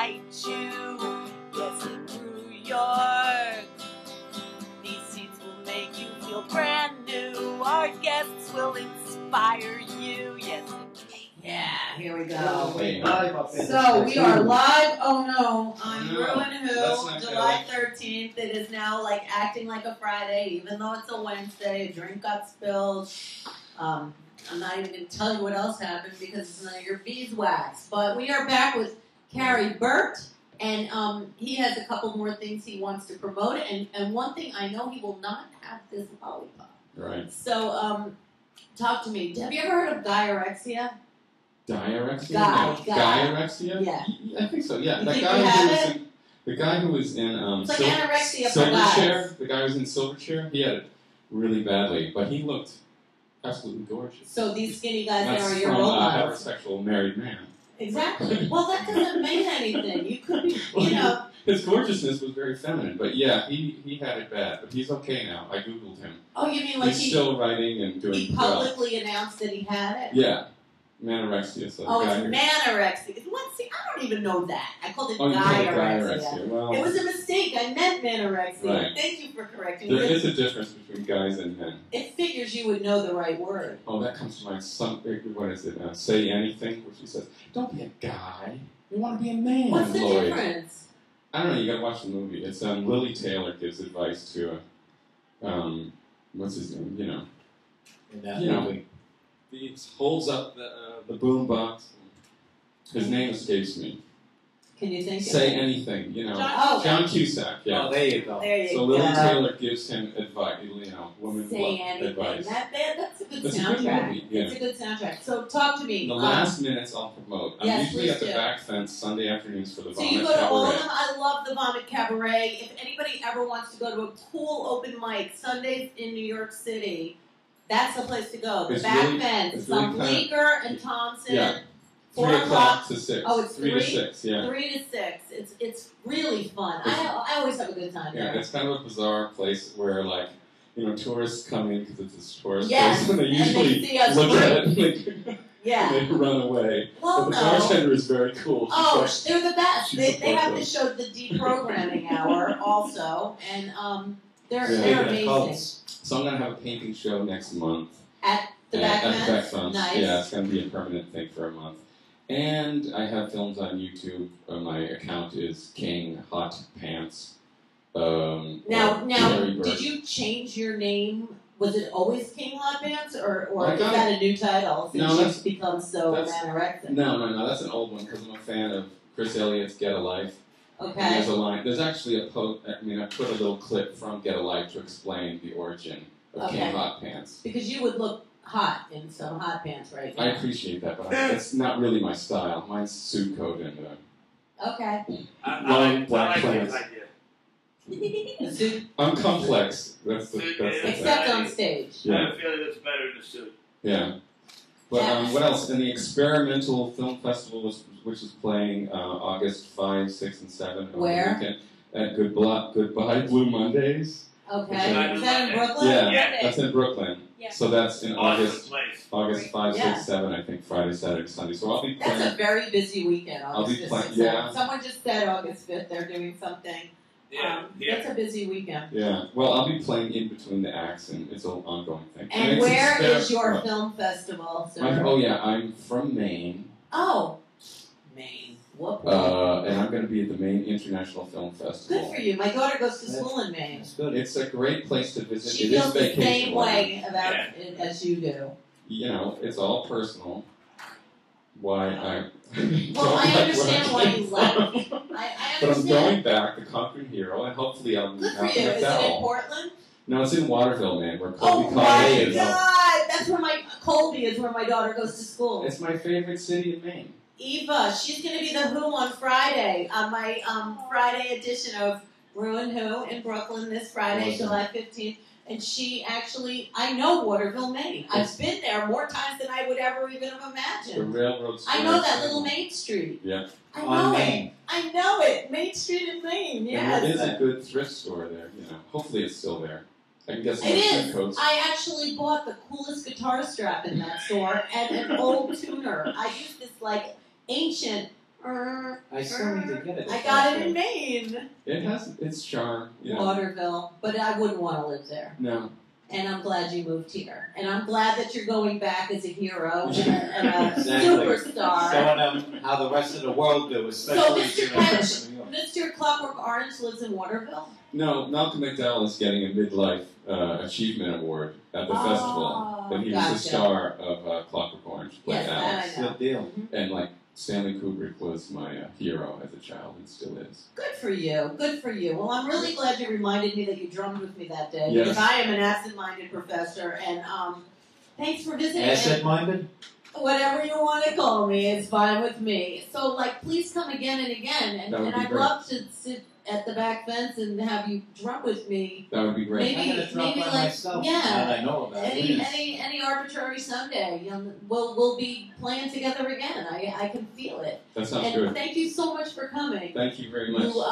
excite you. Yes, in New York, these seats will make you feel brand new. Our guests will inspire you. Yes, yeah, here we go. So we are live, oh no, on rew-who, July 13th. It is now like acting like a Friday, even though it's a Wednesday. A drink got spilled. I'm not even going to tell you what else happened because it's none of your beeswax. But we are back with Carey Burtt, and he has a couple more things he wants to promote. And one thing I know, he will not have this lollipop. Right. So talk to me. Have you ever heard of diarrhea? Diarrhea? Diarrhea? Yeah. I think so, yeah. You That think guy you who have was in, the guy who was in it's like anorexia for guys. Silverchair, the guy who was in Silverchair, he had it really badly, but he looked absolutely gorgeous. So these skinny guys That's are your from role a models. heterosexual married man. Exactly. Well, that doesn't mean anything. You could be, you know. His gorgeousness was very feminine, but yeah, he had it bad, but he's okay now. I Googled him. Oh, you mean like he's still writing and doing he publicly announced that he had it? Yeah. Manorexia. So oh, it's manorexia. What? See, I don't even know that. I called it diarrhea. Well, it was a mistake. I meant manorexia. Right. Thank you for correcting me. There is a difference between guys and men. It figures you would know the right word. Oh, that comes from my son. What is it? Say Anything, where she says, "Don't be a guy. You want to be a man." What's the Lloyd. difference? I don't know. You got to watch the movie. It's Lily Taylor gives advice to what's his name? In that movie. He holds up the boom box. His name escapes me. Can you think Say of it? Anything, John Cusack, yeah. Oh, there you go. So Lily Taylor gives him advice, women's Say Anything. advice. That's a good That's soundtrack. a good movie, yeah. It's a good soundtrack. So talk to me. The last minutes I'll promote. I'm yes, usually at the do. back fence Sunday afternoons for the So Vomit you go to all of Cabaret. them. I love the Vomit Cabaret. If anybody ever wants to go to a cool open mic Sundays in New York City, that's the place to go. The back fence. It's on Bleecker and Thompson. Yeah. 4 o'clock to 6. Oh, it's 3 to 6, yeah. 3 to 6. It's really fun. I always have a good time there. Yeah, it's kind of a bizarre place where, tourists come in because it's a tourist yes. place, and they usually see us look at it and yeah. they run away. Well, but the bartender is very cool. They're the best. They have them. to show the deprogramming hour also, and they're amazing. So I'm going to have a painting show next month. At the back fence? Nice. Yeah, it's going to be a permanent thing for a month. And I have films on YouTube. My account is King Hot Pants. Now, did you change your name? Was it always King Hot Pants, or is that a new title since you've become so anorexic? No, that's an old one because I'm a fan of Chris Elliott's Get a Life. Okay. And there's a line. There's actually I put a little clip from Get a Life to explain the origin of King Hot Pants. Because you would look hot in some hot pants right now. I appreciate that, but it's not really my style. Mine's suit coat and okay. long black pants. I'm complex. That's the except on stage. Yeah. I have a feeling it's better in the suit. Yeah. But what else? And the Experimental Film Festival, which is playing August 5, 6, and 7. Where? At Goodbye Blue Mondays. Okay. Is that in Brooklyn? Yeah, that's in Brooklyn. Yeah. So that's in August 5, Yeah. 6, 7, I think, Friday, Saturday, Sunday. So I'll be playing. That's a very busy weekend, August 5th, 6th, 7th. Someone just said August 5th they're doing something. That's a busy weekend. Yeah. Well, I'll be playing in between the acts, and it's an ongoing thing. And where is your film festival, sir? I'm from Maine. Oh, Maine. What? And I'm going to be at the Maine International Film Festival. Good for you. My daughter goes to school in Maine. That's good. It's a great place to visit. She feels the same way about it as you do. It's all personal. Why I... Well, I understand why you left. I understand. But I'm going back, the conquering hero, and hopefully I'll Good for you. Is it in Portland? No, it's in Waterville, man, where Colby Oh my is. God! That's where Colby is where my daughter goes to school. It's my favorite city in Maine. Eva, she's going to be the Who on Friday, on my Friday edition of rew-who in Brooklyn this Friday, July 15th. And she actually, I know Waterville, Maine. I've been there more times than I would ever even have imagined. The railroad. I know that little Main Street. Yeah. I know it. I know it. Main Street in Maine. Yes. And there is a good thrift store there. Hopefully it's still there. I can get some it is. coats. I actually bought the coolest guitar strap in that store and an old tuner. I used this ancient I still need to get it. I got it in Maine. It has its charm. You know. Waterville, but I wouldn't want to live there. No. And I'm glad you moved here. And I'm glad that you're going back as a hero and a Exactly. superstar. Showing them how the rest of the world do, So especially Mr. here in Ketch, New York. Mr. Clockwork Orange lives in Waterville? No, Malcolm McDowell is getting a midlife achievement award at the festival. But he was gotcha. the star of Clockwork Orange. Yes, like that Alex. I know. Good deal. And like Stanley Kubrick was my hero as a child and still is. Good for you. Good for you. Well, I'm really glad you reminded me that you drummed with me that day. Yes. Because I am an absent-minded professor. And thanks for visiting. Asset-minded? Whatever you want to call me, it's fine with me. So, like, please come again and again. And, That would be I'd great. love to sit at the back fence and have you drum with me. That would be great. I'm going to drop by like, myself. yeah. Now that I know about it. Any arbitrary Sunday, we'll be playing together again. I can feel it. That sounds And good. thank you so much for coming. Thank you very much. You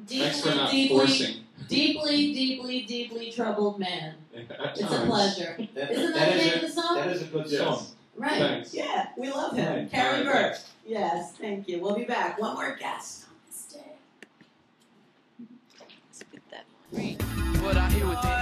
Thanks for not forcing. deeply troubled man. At It's a times. pleasure. Isn't that the name of the song? That is a good Yes. song. Right. Thanks. Yeah, we love him. Right. Carey All right, Burtt. thanks. Yes, thank you. We'll be back. One more guest on this day. Spit that. What I hear with it.